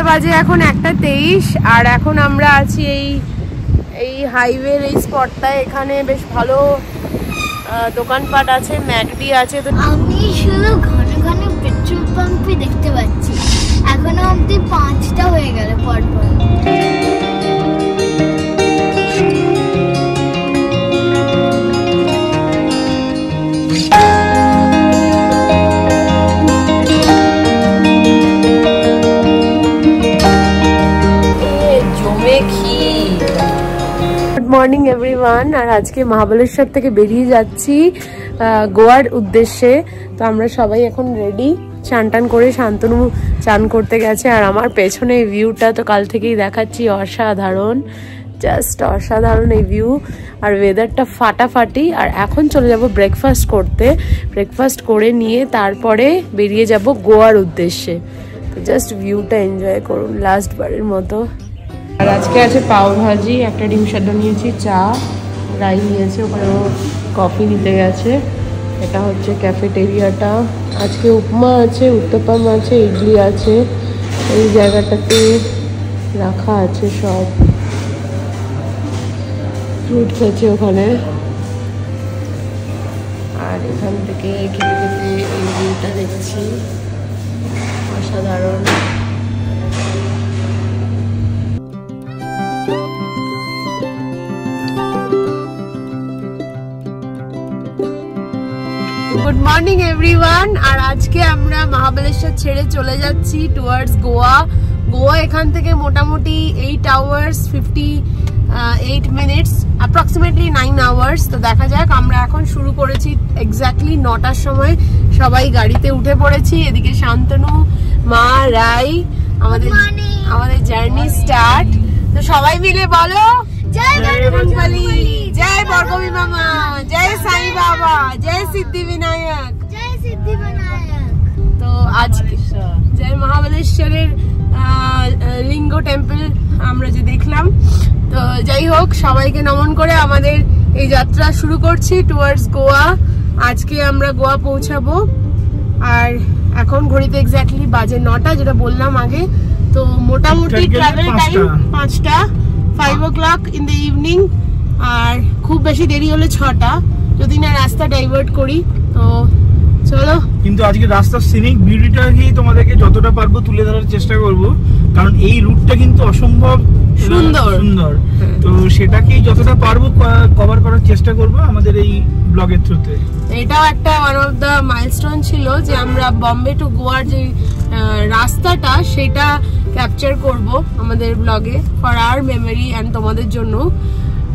বাজে এখন 1:23 আর এখন আমরা আছি এই হাইওয়ের এই স্পটটায়। এখানে বেশ ভালো দোকানপাট আছে, ম্যাকডি আছে। তো আমি শুধু ঘন ঘন পেট্রোল পাম্পই দেখতে পাচ্ছি। এখনো অবধি 5টা হয়ে গেল পরপর। Good morning everyone. আর আজকে মহাবলেশ্বর থেকে বেরিয়ে যাচ্ছি গোয়ার উদ্দেশ্যে। তো আমরা সবাই এখন রেডি, চান টান করে শান্তনু চান করতে গেছে। আর আমার পেছনে এই ভিউটা তো কাল থেকেই দেখাচ্ছি, অসাধারণ, জাস্ট অসাধারণ এই ভিউ। আর ওয়েদারটা ফাটাফাটি। আর এখন চলে যাব ব্রেকফাস্ট করতে। ব্রেকফাস্ট করে নিয়ে তারপরে বেরিয়ে যাব গোয়ার উদ্দেশ্যে। তো জাস্ট ভিউটা এনজয় করুন লাস্ট বারের মতো। আর আজকে আছে পাও ভাজি, একটা ডিম সেদ্ধ নিয়েছি, চা, রাই নিয়েছে, ওখানেও কফি নিতে গেছে। এটা হচ্ছে ক্যাফেটেরিয়াটা। আজকে উপমা আছে, উত্তপম আছে, ইডলি আছে। এই জায়গাটাতে রাখা আছে সব ফ্রুট খেয়েছে ওখানে। আর এখান থেকে খেতে খেতে এই ভিউটা দেখছি, অসাধারণ। Good morning everyone. আর আজকে আমরা মহাবলেশ্বর ছেড়ে চলে যাচ্ছি টুয়ার্ডস গোয়া। গোয়া এখান থেকে মোটামুটি 8 hours 58 minutes, অ্যাপ্রক্সিমেটলি 9 hours। তো দেখা যাক। আমরা এখন শুরু করেছি এক্স্যাক্টলি 9টার সময়, সবাই গাড়িতে উঠে পড়েছি। এদিকে শান্তনু, মা, রাই, আমাদের জার্নি স্টার্ট। তো সবাই মিলে বলো জয় বজরংবলী, জয় বর্গবী মামা, জয় সাই বাবা, জয় সিদ্ধি বিনায়ক, জয় সিদ্ধি বিনায়ক। তো আজকে জয় মহাবলেশ্বরের লিঙ্গ টেম্পল আমরা যে দেখলাম। তো যাই হোক, সবাইকে নমন করে আমাদের এই যাত্রা শুরু করছি টুয়ার্ডস গোয়া। আজকে আমরা গোয়া পৌঁছাবো। আর এখন ঘড়িতে এক্স্যাক্টলি বাজে 9টা, যেটা বললাম আগে। তো মোটামুটি ট্রাভেল টাইম 5টা, 5 o'clock in the evening। আর খুব বেশি দেরি হলে 6টা, যদি না রাস্তা ডাইভার্ট করি। তো চলো। কিন্তু আজকে রাস্তার সিনিক বিউটিটাকে তোমাদেরকে যতটা পারবো তুলে ধরার চেষ্টা করব, কারণ এই রুটটা কিন্তু অসম্ভব সুন্দর। তো সেটাকেই যতটা পারবো কভার করার চেষ্টা করব আমাদের এই ব্লগের থ্রুতে। এটাও একটা ওয়ান অফ দ্য মাইলস্টোন ছিল যে আমরা বম্বে টু গোয়ার যে রাস্তাটা সেটা ক্যাপচার করব আমাদের ব্লগে ফর আওয়ার মেমোরি এন্ড তোমাদের জন্য।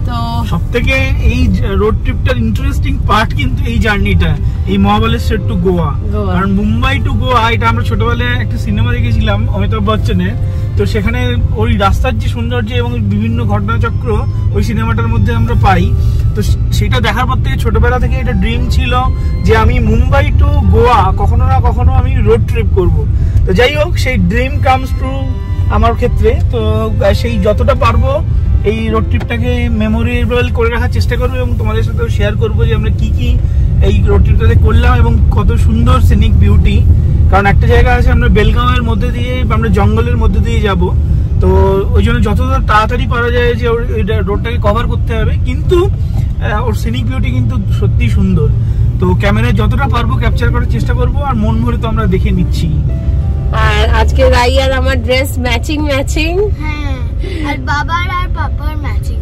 তো সবথেকে এই রোড ট্রিপটার ইন্টারেস্টিং পার্ট কিন্তু এই জার্নিটা, এই মহাবলেশ্বর টু গোয়া। কারণ মুম্বাই টু গোয়া এটা আমরা ছোটবেলায় একটা সিনেমা দেখেছিলাম অমিতাভ বচ্চনের। তো সেখানে ওই রাস্তার যে সৌন্দর্য এবং বিভিন্ন ঘটনাচক্র ওই সিনেমাটার মধ্যে আমরা পাই। তো সেটা দেখার পর থেকে ছোটবেলা থেকে এটা ড্রিম ছিল যে আমি মুম্বাই টু গোয়া কখনো না কখনো আমি রোড ট্রিপ করব। তো যাই হোক, সেই ড্রিম কামস ট্রু আমার ক্ষেত্রে। তো সেই যতটা পারবো এই রোড ট্রিপটাকে মেমোরেবল করে রাখার চেষ্টা করবো এবং তোমাদের সাথেও শেয়ার করবো যে আমরা কি কি এই রোড ট্রিপটাতে করলাম এবং কত সুন্দর সিনিক বিউটি। কারণ একটা জায়গা আছে আমরা বেলগাঁওয়ের মধ্যে দিয়ে, আমরা জঙ্গলের মধ্যে দিয়ে যাব। তো ওই জন্য যতটা তাড়াতাড়ি পারা যায় যে ওই রোডটাকে কভার করতে হবে, কিন্তু ওর সিনিক বিউটি কিন্তু সত্যি সুন্দর। তো ক্যামেরায় যতটা পারবো ক্যাপচার করার চেষ্টা করবো, আর মন ভরে তো আমরা দেখে নিচ্ছি। আর আজকে রাই আর আমার ড্রেস ম্যাচিং। হ্যাঁ, আর বাবার আর পাপার ম্যাচিং।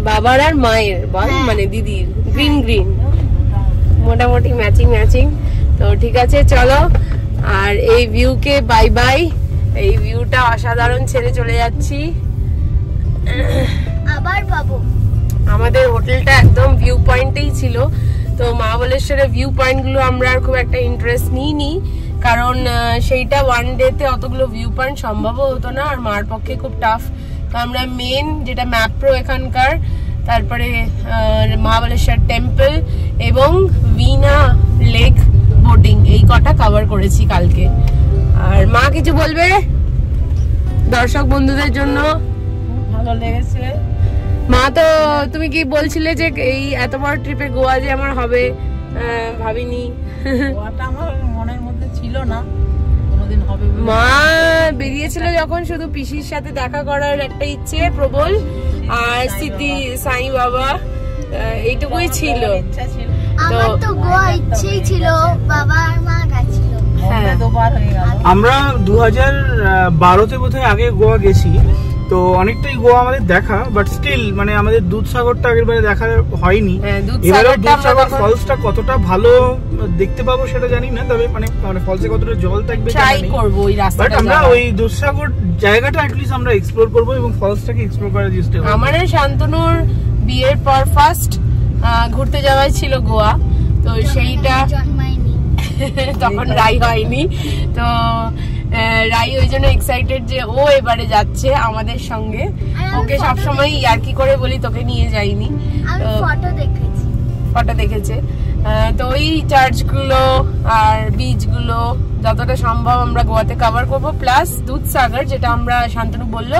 বাবার আর মায়ের মানে দিদির গ্রিন মোটামুটি ম্যাচিং। তো ঠিক আছে, চলো। আর এই ভিউকে বাই বাই। এই ভিউটা অসাধারণ, ছেড়ে চলে যাচ্ছি। আবার পাবো। আমাদের হোটেলটা একদম ভিউ পয়েন্টেই ছিল। তো মহাবলেশ্বরের ভিউ পয়েন্ট গুলো আমরা আর খুব একটা ইন্টারেস্ট নিইনি, কারণ সেইটা ওয়ান ডেতে অতগুলো ভিউ পয়েন্ট সম্ভবও হতো না, আর মার পক্ষে খুব টাফ। তো আমরা মেন যেটা ম্যাপ্রো এখানকার, তারপরে মহাবলেশ্বর টেম্পল এবং ভিনা লেক বোটিং, এই কটা কভার করেছি কালকে। আর মা কিছু বলবে দর্শক বন্ধুদের জন্য? ভালো লেগেছে মা। তো তুমি কি বলছিলে যে এই এত বড় ট্রিপে গোয়া যে আমার হবে, ভাবিনি। গোয়াটা আমার মনের মধ্যে ছিল না কোনোদিন হবে মা বেরিয়েছিল যখন শুধু পিসির সাথে দেখা করার একটা ইচ্ছে প্রবল, আর স্মৃতি সাই বাবা এইটুকুই ছিল। আমার তো গোয়া ইচ্ছেই ছিল, বাবা আর মা গেছিল। হ্যাঁ, আমরা 2012-তে বোধহয় আগে গোয়া গেছি, তো অনেকটাই গোয়া আমাদের দেখা, বাট স্টিল মানে আমাদের দুধসাগরটা আগেরবারে দেখা হয়নি। এবারে দুধসাগর ফলসটা কতটা ভালো দেখতে পাবো সেটা জানি না, তবে মানে ফলসে কতটা জল থাকবে ট্রাই করব ওই রাস্তাটা। বাট আমরা ওই দুধসাগর জায়গাটা অ্যাটলিস্ট আমরা এক্সপ্লোর করব এবং ফলসটাকে এক্সপ্লোর করার চেষ্টা করব। আমার শান্তনুর বিয়ের পর ফার্স্ট ঘুরতে যাওয়াই ছিল গোয়া, তো সেইটা জন্মায়নি তখন রাই হয়নি, তো রাই ওই জন্য এক্সাইটেড যে ও এবারে যাচ্ছে আমাদের সঙ্গে। ওকে সবসময় ইয়ার্কি করে বলি তোকে নিয়ে যাইনি, আমি ফটো দেখেছে। তো ওই চার্চগুলো আর বিচগুলো যতটা সম্ভব আমরা গোয়াতে কভার করব, প্লাস দুধসাগর যেটা আমরা শান্তনু বললো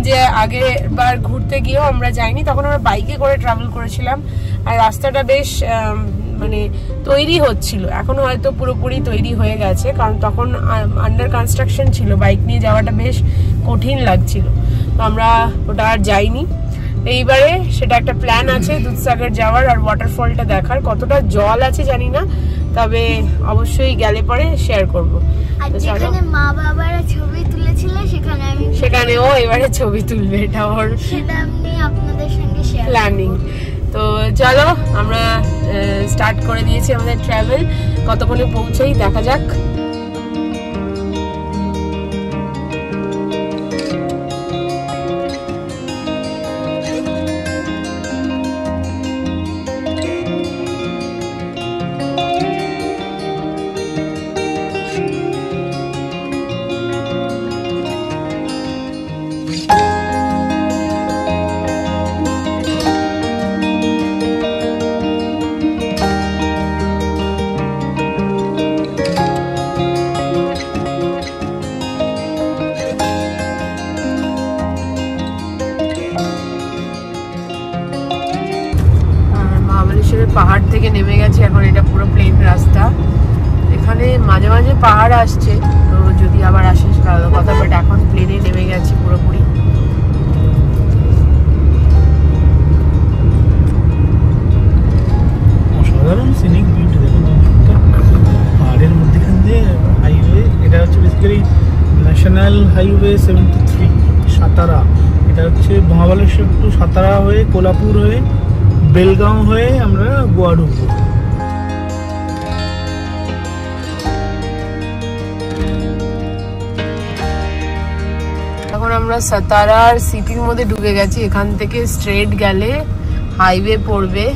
যে আগের বার ঘুরতে গিয়েও আমরা যাইনি, তখন আমরা বাইকে করে ট্রাভেল করেছিলাম, আর রাস্তাটা বেশ মানে তৈরি হচ্ছিল, এখন হয়তো পুরোপুরি তৈরি হয়ে গেছে, কারণ তখন আন্ডার কনস্ট্রাকশন ছিল, বাইক নিয়ে যাওয়াটা বেশ কঠিন লাগছিল, তো আমরা ওটা আর যাইনি। এইবারে সেটা একটা প্ল্যান আছে দুধসাগর যাওয়ার আর ওয়াটারফলটা দেখার। কতটা জল আছে জানি না, তবে অবশ্যই গেলে পরে শেয়ার করব। যেখানে মা বাবারা ছবি তুলেছিল সেখানেও এবারে ছবি তুলবে, এটা ওর আপনাদের সঙ্গে শেয়ার প্ল্যানিং। তো চলো আমরা স্টার্ট করে দিয়েছি আমাদের ট্রাভেল, কতক্ষণে পৌঁছাই দেখা যাক। পাহাড় থেকে নেমে গেছে, এখন এটা পুরো প্লেন রাস্তা। এখানে মাঝে মাঝে পাহাড় আসছে, তো যদি আবার আসে সেটা আলাদা কথা, বাট এখন প্লেনে নেমে গেছি পুরোপুরি। অসাধারণ সিনিক বিউটি দেখুন, পাহাড়ের মধ্যেখান দিয়ে হাইওয়ে, এটা হচ্ছে বেসিক্যালি ন্যাশনাল হাইওয়ে 73 সাতারা। এটা হচ্ছে মহাবালেশ্বর টু সাতারা হয়ে কোলাপুর হয়ে বেলগাঁও হয়ে আমরা গোয়া ঢুকবো। এখন আমরা সাতারার সিটির মধ্যে ঢুকে গেছি। এখান থেকে স্ট্রেট গেলে হাইওয়ে পড়বে,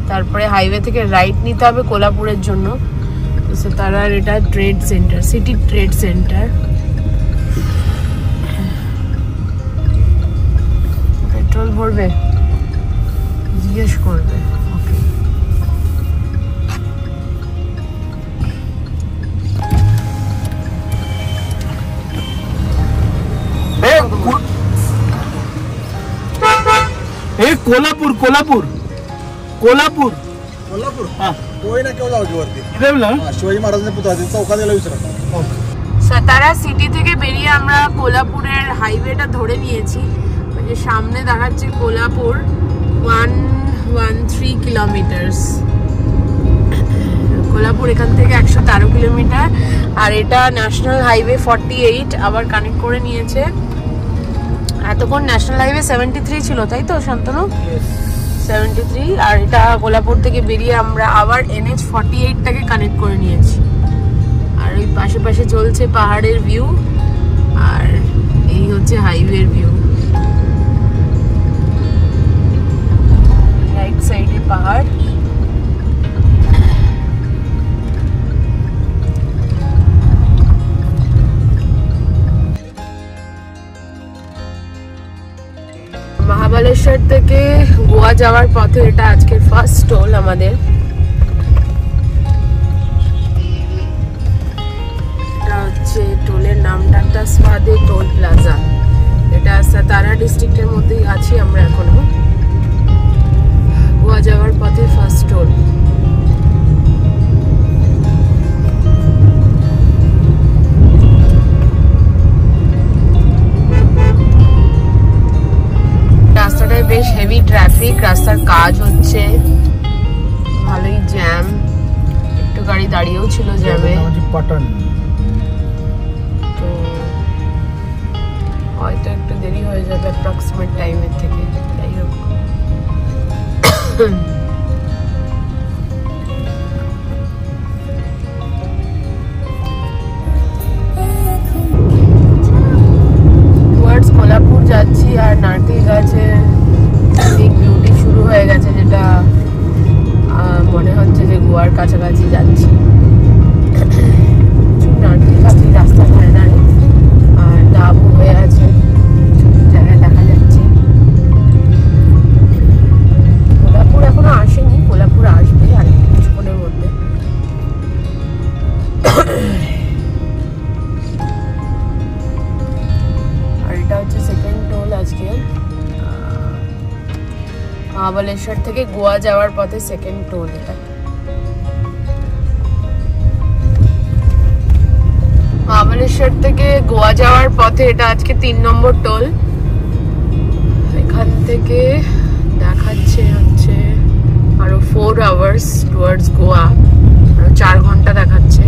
তারপরে হাইওয়ে থেকে রাইট নিতে হবে কোলাপুরের জন্য। তো সাতারার এটা trade centre, city trade centre. Petrol ভরবে, জিজ্ঞেস করবে। कोल्हापूर कोल्हापूर कोल्हापूर कोल्हापूर कोई ना केव्हा जाऊ वरती शिवाजी महाराजांच्या पुतळा चौकात गेला विचारा। সাতারা সিটি থেকে বেরিয়ে আমরা কোলাপুরের হাইওয়েটা ধরে নিয়েছি। ওই যে সামনে দেখাচ্ছে কোলাপুর 113 কিলোমিটার্স। কোলাপুর এখান থেকে 113 কিলোমিটার, আর এটা ন্যাশনাল হাইওয়ে 48 আবার কানেক্ট করে নিয়েছে। এতক্ষণ ন্যাশনাল হাইওয়ে 73 ছিল, তাই তো শান্তনু? 73, আর এটা কোলাপুর থেকে বেরিয়ে আমরা আবার NH 48টাকে কানেক্ট করে নিয়েছি। আর ওই পাশে পাশে চলছে পাহাড়ের ভিউ, আর এই হচ্ছে হাইওয়ের ভিউ। রাইট সাইডে পাহাড়, মহাবালেশ্বর থেকে গোয়া যাওয়ার পথে এটা আজকের ফার্স্ট টোল আমাদের। এটা হচ্ছে টোলের নামটা স্বাদে টোল প্লাজা। এটা সাতারা ডিস্ট্রিক্টের মধ্যেই আছি আমরা এখনো। গোয়া যাওয়ার পথে ফার্স্ট টোল। বেশ হেভি ট্রাফিক, রাস্তার কাজ হচ্ছে, ভালোই জ্যাম, একটু গাড়ি দাঁড়িয়েও ছিল জ্যামে। তো হয়তো একটু দেরি হয়ে যাবে অ্যাপ্রক্সিমেট টাইমের থেকে, যাই হোক। কোলাপুর যাচ্ছি আর নারকেল গাছের বিউটি শুরু হয়ে গেছে, যেটা মনে হচ্ছে যে গোয়ার কাছাকাছি যাচ্ছি। নারকেল গাছের রাস্তা ধারে ধারে আর ডাবও হয়ে আছে, জায়গায় দেখা যাচ্ছে। কোলাপুর এখনো আসেনি, কোলাপুর আসবে আর কিছুক্ষণের মধ্যে। এটা হচ্ছে সেকেন্ড টোল আজকে, মহাবালেশ্বর থেকে গোয়া যাওয়ার পথে সেকেন্ড টোল এটা। মহাবালেশ্বর থেকে গোয়া যাওয়ার পথে এটা আজকে 3 নম্বর টোল। এখান থেকে দেখাচ্ছে হচ্ছে আরো 4 আওয়ার্স টুয়ার্ডস গোয়া, আরো 4 ঘন্টা দেখাচ্ছে।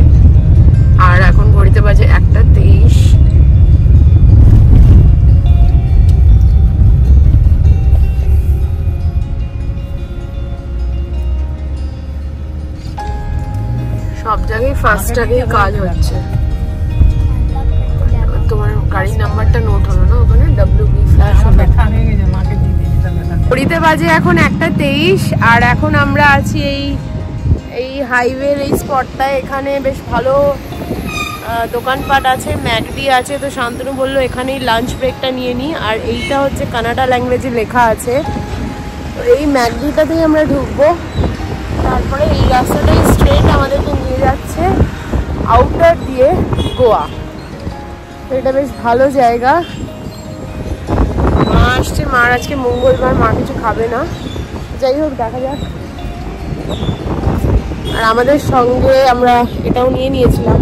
আর এখন ঘড়িতে বাজে 1:23। সব জায়গায় ফাস্ট্যাগেই কাজ হচ্ছে। তোমার গাড়ির নাম্বারটা নোট হলো না ওখানে? WB ফ্ল্যাশ হলো। ঘড়িতে বাজে এখন 1:23 আর এখন আমরা আছি এই হাইওয়ের এই স্পটটায়। এখানে বেশ ভালো দোকানপাট আছে, ম্যাকডি আছে। তো শান্তনু বললো এখানেই লাঞ্চ ব্রেকটা নিয়ে নিই। আর এইটা হচ্ছে কানাডা ল্যাঙ্গুয়েজে লেখা আছে। তো এই ম্যাকডিটাতেই আমরা ঢুকবো। তারপরে এই রাস্তাটাই স্ট্রেট আমাদেরকে নিয়ে যাচ্ছে আউটার দিয়ে গোয়া। তো এটা বেশ ভালো জায়গা। মা আসছে, মার আজকে মঙ্গলবার, মা কিছু খাবে না। যাই হোক, দেখা যাক। আর আমাদের সঙ্গে আমরা এটাও নিয়ে নিয়েছিলাম,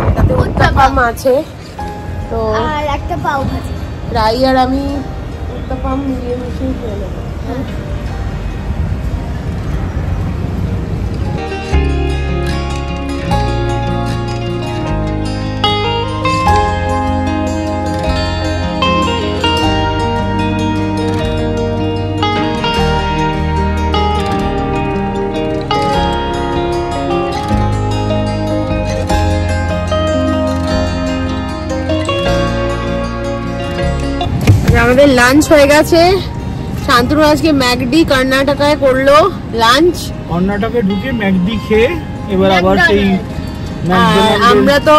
এটাতে উত্তাপাম আছে। তো আর একটা পাও ভাজি, রাই আর আমি উত্তাপাম মিলিয়ে মিশিয়ে খেয়ে নেবো। আমাদের লাঞ্চ হয়ে গেছে। শান্তনু আজকে ম্যাকডি কর্ণাটকায় করলো লাঞ্চ। কর্ণাটকে ঢুকে ম্যাকডি খেয়ে এবার আবার সেই আমরা তো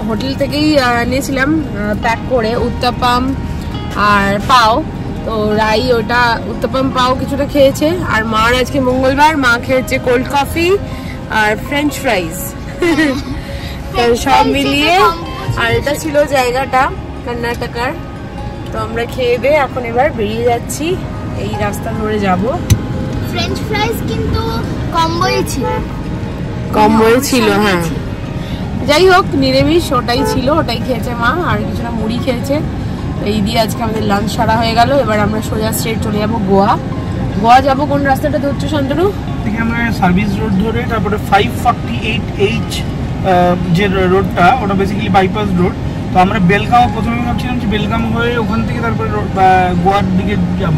হোটেল থেকেই নিয়েছিলাম প্যাক করে উত্তাপাম আর পাও। তো রাই ওটা উত্তাপাম পাও কিছুটা খেয়েছে। আর মার আজকে মঙ্গলবার, মা খেয়েছে কোল্ড কফি আর ফ্রেঞ্চ ফ্রাইজ। তো সব মিলিয়ে। আর এটা ছিল জায়গাটা কর্ণাটকার। তো আমরা খেয়ে দিয়ে এখন এবার বেরিয়ে যাচ্ছি, এই রাস্তা ধরে যাব। ফ্রেঞ্চ ফ্রাইজ কিন্তু কম্বোই ছিল, হ্যাঁ। যাই হোক, নিরামিষ ওটাই ছিল, ওটাই খেয়েছে মা। আর কিছুটা মুড়ি খেয়েছে। এই দিয়ে আজকে আমাদের লাঞ্চ সারা হয়ে গেল। এবার আমরা সোজা স্ট্রেট চলে যাবো গোয়া। গোয়া যাবো কোন রাস্তাটা ধরছো শান্তনু? আমরা সার্ভিস রোড ধরে, তারপরে 548H যে রোডটা, ওটা বেসিক্যালি বাইপাস রোড। তো আমরা বেলগাঁও প্রথমে ভাবছিলাম যে বেলগাঁও হয়ে ওখান থেকে তারপরে গোয়ার দিকে যাব,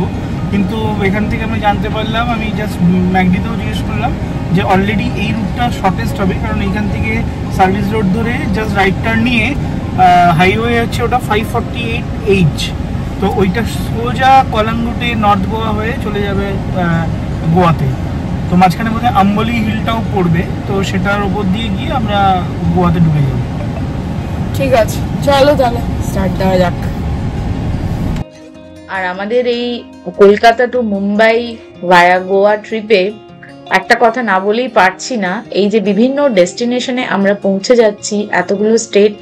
কিন্তু এখান থেকে আমরা জানতে পারলাম, আমি জাস্ট ম্যাকডিতেও জিজ্ঞেস করলাম যে অলরেডি এই রুটটা শর্টেস্ট হবে, কারণ এইখান থেকে সার্ভিস রোড ধরে জাস্ট রাইট টার্ন নিয়ে হাইওয়ে হচ্ছে ওটা 548H। তো ওইটা সোজা কলাঙ্গুটে নর্থ গোয়া হয়ে চলে যাবে গোয়াতে। তো মাঝখানে বোধহয় আম্বলি হিলটাও পড়বে, তো সেটার উপর দিয়ে গিয়ে আমরা গোয়াতে ঢুকে যাবো। ঠিক আছে, চলো তাহলে স্টার্ট দেওয়া যাক। আর আমাদের এই কলকাতা টু মুম্বাই ভায়া গোয়া ট্রিপে একটা কথা না বলেই পারছি না। এই যে বিভিন্ন ডেস্টিনেশনে আমরা পৌঁছে যাচ্ছি, এতগুলো স্টেট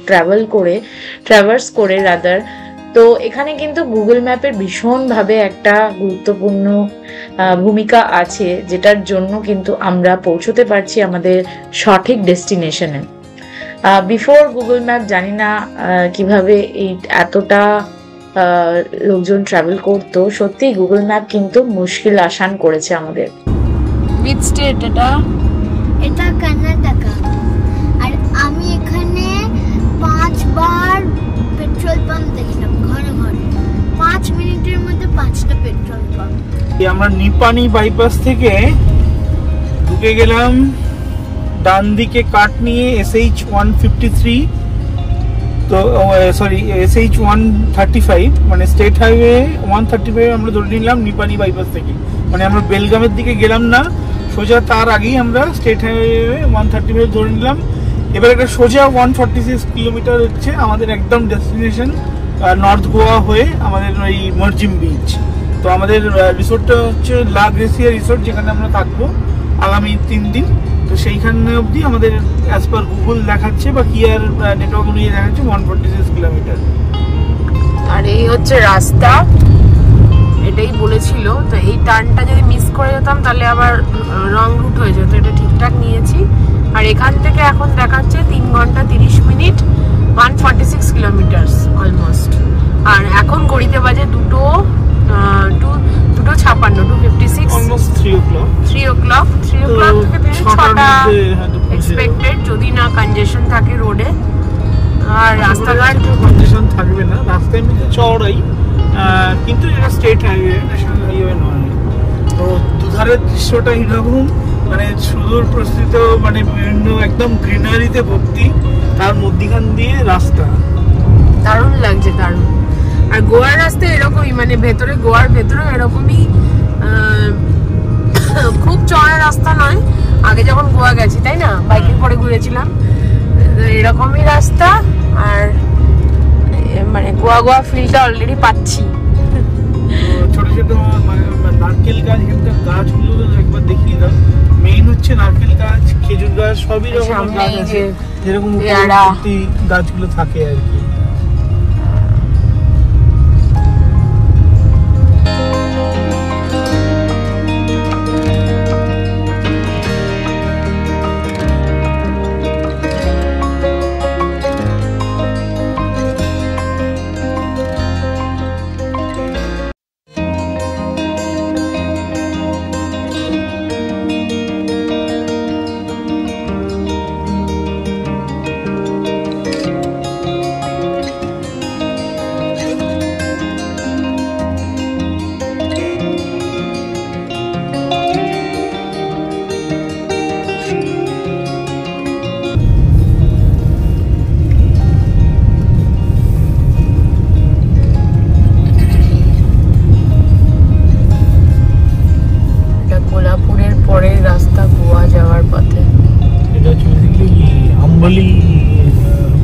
ট্রাভার্স করে রাদার, তো এখানে কিন্তু গুগল ম্যাপের ভীষণভাবে একটা গুরুত্বপূর্ণ ভূমিকা আছে, যেটার জন্য কিন্তু আমরা পৌঁছতে পারছি আমাদের সঠিক ডেস্টিনেশনে। বিফোর গুগল ম্যাপ জানি না কিভাবে এই এতটা লোকজন ট্রাভেল করতো, সত্যি গুগল ম্যাপ কিন্তু মুশকিল আসান করেছে আমাদের। which state এটা কর্ণাটকা। আর আমি এখানে 5 বার পেট্রোল পাম্প দেখলাম, ঘরে ঘরে 5 মিনিটের মধ্যে 5টা পেট্রোল পাম্প। আমরা নিপানি বাইপাস থেকে ঢুকে গেলাম, ডান দিকে কাট নিয়ে SH 153, তো সরি SH 135, মানে স্টেট হাইওয়ে 135 আমরা ধরে নিলাম নিপানি বাইপাস থেকে। মানে আমরা বেলগামের দিকে গেলাম না, সোজা তার আগেই আমরা স্টেট হাইওয়ে 135 ধরে নিলাম। এবার একটা সোজা 146 কিলোমিটার হচ্ছে আমাদের একদম ডেস্টিনেশন, নর্থ গোয়া হয়ে আমাদের ওই মরজিম বিচ। তো আমাদের রিসোর্টটা হচ্ছে লা গ্রেসিয়া রিসোর্ট, যেখানে আমরা থাকবো আগামী 3 দিন। তো সেইখানে অবধি আমাদের অ্যাজ পার গুগল দেখাচ্ছে বা কিয়ার নেটওয়ার্ক অনুযায়ী দেখাচ্ছে 146 কিলোমিটার। আর এই হচ্ছে রাস্তা, এটাই বলেছিল। তো এই টার্নটা যদি মিস করে যেতাম তাহলে আবার রং রুট হয়ে যেত, এটা ঠিকঠাক নিয়েছি। আর এখান থেকে এখন দেখাচ্ছে 3 ঘন্টা 30 মিনিট, 146 কিলোমিটার্স অলমোস্ট। আর এখন ঘড়িতে বাজে 2:56, 2:56, অলমোস্ট 3 o'clock। 3 o'clock থেকে 6টা এক্সপেক্টেড, যদি না কনজেশন থাকে রোডে। আর রাস্তাঘাট কন্ডিশন থাকবে না, রাস্তা এমনিতে চওড়াই, কিন্তু এটা স্টেট হাইওয়ে, ন্যাশনাল হাইওয়ে নয়। তো দুধারের দৃশ্যটা এরকম, মানে সুদূর প্রস্থিত, মানে বিভিন্ন একদম গ্রিনারিতে ভর্তি, তার মধ্যখান দিয়ে রাস্তা, দারুণ লাগছে, দারুণ। আর গোয়ার রাস্তা এরকমই, মানে ভেতরে, গোয়ার ভেতরে এরকমই, খুব চড়া রাস্তা নয়। আগে যখন গোয়া গেছি, তাই না, বাইকে করে ঘুরেছিলাম, এরকমই রাস্তা। আর মানে গোয়া ফিলটা অলরেডি পাচ্ছি। ছোট ছোট নারকেল গাছ, এখানকার গাছগুলো একবার দেখিয়ে দাও। মেইন হচ্ছে নারকেল গাছ, খেজুর গাছ, সবই রকম গাছ আছে, যেরকম গাছগুলো থাকে আর কি।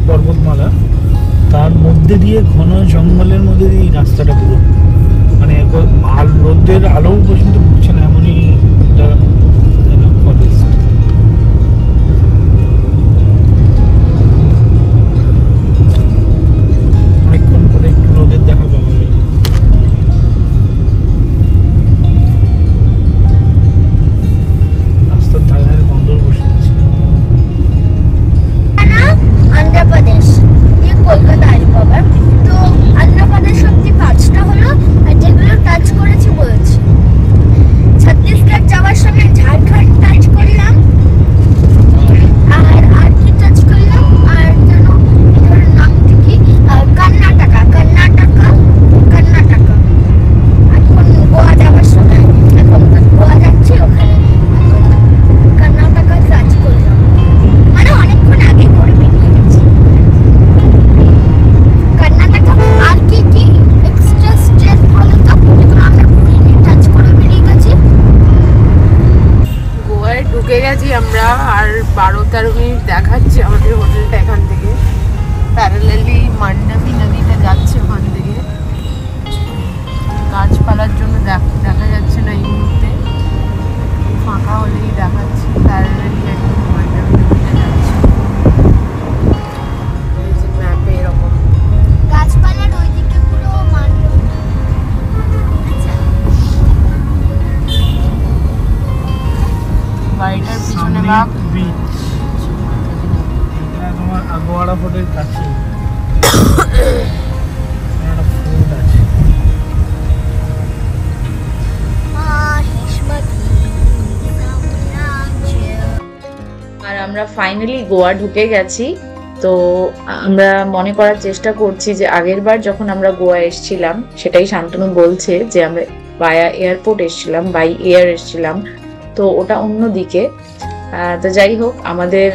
পর্বতমালা, তার মধ্যে দিয়ে ঘন জঙ্গলের মধ্যে দিয়ে রাস্তাটা পুরো, মানে রোদের আলো পর্যন্ত ঢুকছে না, এমনই ফরেস্ট। অনেকক্ষণ পরে একটু রোদের দেখা পাবো। রাস্তার ধারে ধারে বন্দর বসে আছে। অন্ধ্রপ্রদেশ, কলকাতা আলিবাবার। তো অন্ধ্রপ্রদেশ অব্দি 5টা হলো, আর যেগুলো টাচ করেছি বলছি। ছত্তিশগড় যাওয়ার সময় ঝাড়খণ্ড টাচ করলাম, আর কি টাচ করলাম, আর যেন এটার নাম কি, কর্ণাটকা। এখন গোয়া যাওয়ার সময়, এখন গোয়া যাচ্ছি, ওখানে কর্ণাটকা টাচ করলাম, মানে অনেকক্ষণ আগে করে বেরিয়ে গেছি। কর্ণাটকা আর কি এক্সট্রা স্টেট বলো তো, আমরা পুরী টাচ করে বেরিয়ে গেছি। গোয়ায় ঢুকে গেছি আমরা, আর 12-13 মিনিট দেখাচ্ছে আমাদের হোটেলটা এখান থেকে। প্যারালালি মান্ডাবি নদীটা যাচ্ছে ওখান থেকে, গাছপালার জন্য দেখা যাচ্ছে না এই মুহূর্তে, ফাঁকা হলেই দেখাচ্ছে। প্যারালালি একদম মান্ডাবি নদীটা যাচ্ছে, এই যে ম্যাপে এরকম গাছপালার ওইদিকে পুরো মান্ডব। বাড়িটার পিছনে ভাগ বিচ, এটা তোমার আগোয়াড়া ফোর্টের কাছে একটা ফোর্ট আছে। আমরা ফাইনালি গোয়া ঢুকে গেছি। তো আমরা মনে করার চেষ্টা করছি যে আগের বার যখন আমরা গোয়া এসেছিলাম, সেটাই শান্তনু বলছে যে আমরা বায়া এয়ারপোর্ট এসেছিলাম, বাই এয়ার এসেছিলাম, তো ওটা অন্যদিকে। তো যাই হোক, আমাদের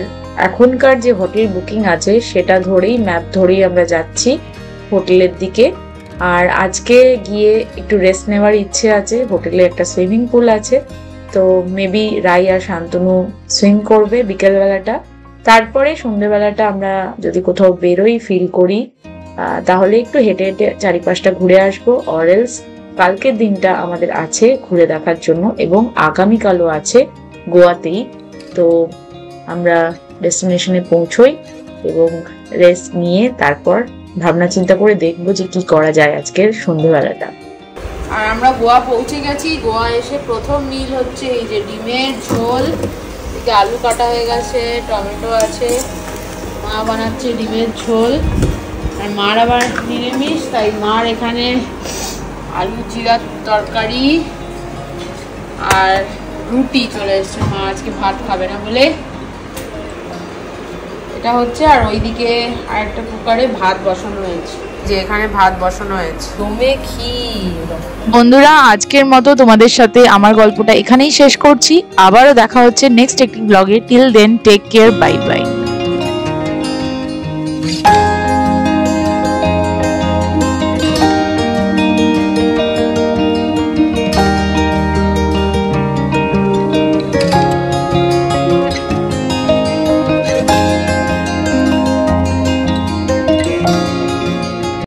এখনকার যে হোটেল বুকিং আছে সেটা ধরেই, ম্যাপ ধরেই আমরা যাচ্ছি হোটেলের দিকে। আর আজকে গিয়ে একটু রেস্ট নেওয়ার ইচ্ছে আছে। হোটেলে একটা সুইমিং পুল আছে, তো মেবি রাই আর শান্তনু সুইম করবে বিকেলবেলাটা। তারপরে সন্ধ্যেবেলাটা আমরা যদি কোথাও বেরোই, ফিল করি, তাহলে একটু হেঁটে হেঁটে চারিপাশটা ঘুরে আসবো। অরেলস কালকের দিনটা আমাদের আছে ঘুরে দেখার জন্য, এবং আগামীকালও আছে গোয়াতেই। তো আমরা ডেস্টিনেশনে পৌঁছোই এবং রেস্ট নিয়ে তারপর ভাবনা চিন্তা করে দেখবো যে কি করা যায় আজকের সন্ধ্যেবেলাটা। আর আমরা গোয়া পৌঁছে গেছি। গোয়া এসে প্রথম মিল হচ্ছে এই যে ডিমের ঝোল, এদিকে আলু কাটা হয়ে গেছে, টমেটো আছে, মা বানাচ্ছে ডিমের ঝোল। আর মার আবার নিরামিষ, তাই মার এখানে আলু জিরার তরকারি আর রুটি চলে এসছে। মা আজকে ভাত খাবে না বলে এটা হচ্ছে। আর ওইদিকে আরেকটা কুকারে ভাত বসানো হয়েছে, যে এখানে ভাত বসানো হয়েছে। দমে ক্ষীর। বন্ধুরা, আজকের মতো তোমাদের সাথে আমার গল্পটা এখানেই শেষ করছি। আবারও দেখা হচ্ছে নেক্সট একটি ব্লগে। Till then take care, bye by.